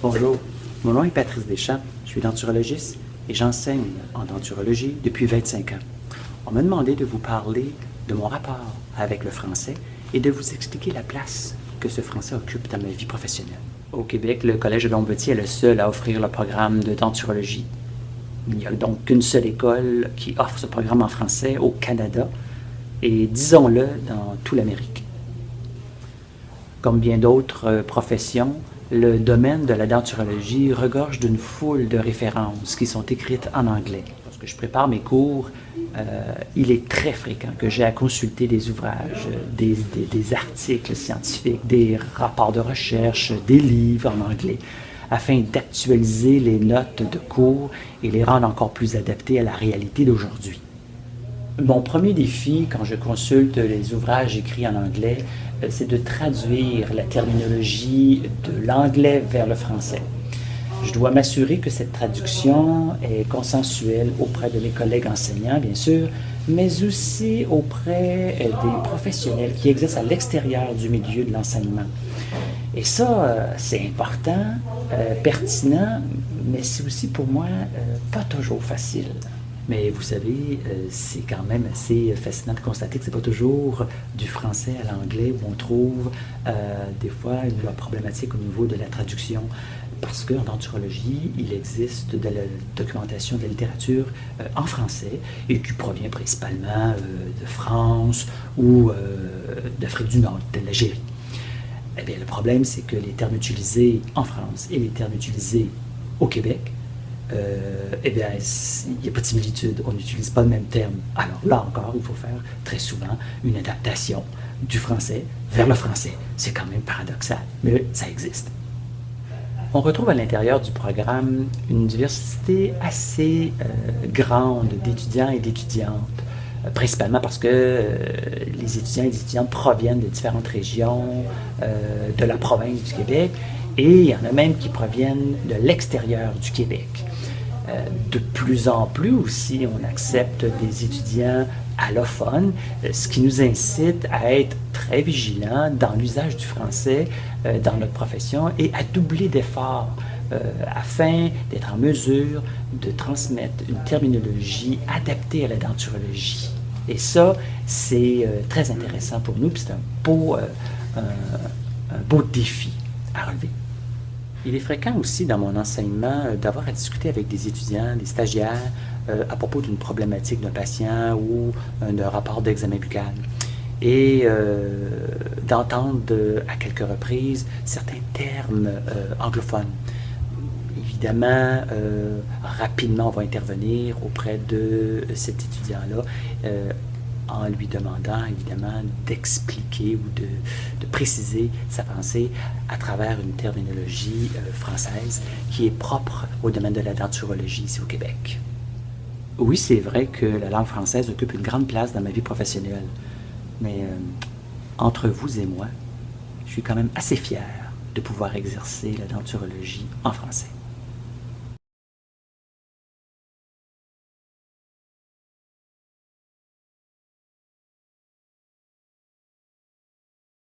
Bonjour, mon nom est Patrice Deschamps, je suis denturologiste et j'enseigne en denturologie depuis 25 ans. On m'a demandé de vous parler de mon rapport avec le français et de vous expliquer la place que ce français occupe dans ma vie professionnelle. Au Québec, le Collège de Longbottier est le seul à offrir le programme de denturologie. Il n'y a donc qu'une seule école qui offre ce programme en français au Canada et, disons-le, dans toute l'Amérique. Comme bien d'autres professions, le domaine de la denturologie regorge d'une foule de références qui sont écrites en anglais. Lorsque je prépare mes cours, il est très fréquent que j'ai à consulter des ouvrages, des articles scientifiques, des rapports de recherche, des livres en anglais, afin d'actualiser les notes de cours et les rendre encore plus adaptées à la réalité d'aujourd'hui. Mon premier défi, quand je consulte les ouvrages écrits en anglais, c'est de traduire la terminologie de l'anglais vers le français. Je dois m'assurer que cette traduction est consensuelle auprès de mes collègues enseignants, bien sûr, mais aussi auprès des professionnels qui exercent à l'extérieur du milieu de l'enseignement. Et ça, c'est important, pertinent, mais c'est aussi pour moi pas toujours facile. Mais vous savez, c'est quand même assez fascinant de constater que c'est pas toujours du français à l'anglais où on trouve des fois une problématique au niveau de la traduction. Parce qu'en denturologie, il existe de la documentation de la littérature en français et qui provient principalement de France ou d'Afrique du Nord, de l'Algérie. Eh bien, le problème, c'est que les termes utilisés en France et les termes utilisés au Québec, eh bien, il n'y a pas de similitude, on n'utilise pas le même terme. Alors là encore, il faut faire très souvent une adaptation du français vers le français. C'est quand même paradoxal, mais ça existe. On retrouve à l'intérieur du programme une diversité assez grande d'étudiants et d'étudiantes, principalement parce que les étudiants et les étudiantes proviennent de différentes régions de la province du Québec et il y en a même qui proviennent de l'extérieur du Québec. De plus en plus aussi, on accepte des étudiants allophones, ce qui nous incite à être très vigilants dans l'usage du français dans notre profession et à doubler d'efforts afin d'être en mesure de transmettre une terminologie adaptée à la denturologie. Et ça, c'est très intéressant pour nous, puis c'est un beau défi à relever. Il est fréquent aussi dans mon enseignement d'avoir à discuter avec des étudiants, des stagiaires, à propos d'une problématique d'un patient ou d'un rapport d'examen buccal. Et d'entendre à quelques reprises certains termes anglophones. Évidemment, rapidement, on va intervenir auprès de cet étudiant-là en lui demandant, évidemment, d'expliquer ou de préciser sa pensée à travers une terminologie française qui est propre au domaine de la denturologie ici au Québec. Oui, c'est vrai que la langue française occupe une grande place dans ma vie professionnelle, mais entre vous et moi, je suis quand même assez fier de pouvoir exercer la denturologie en français.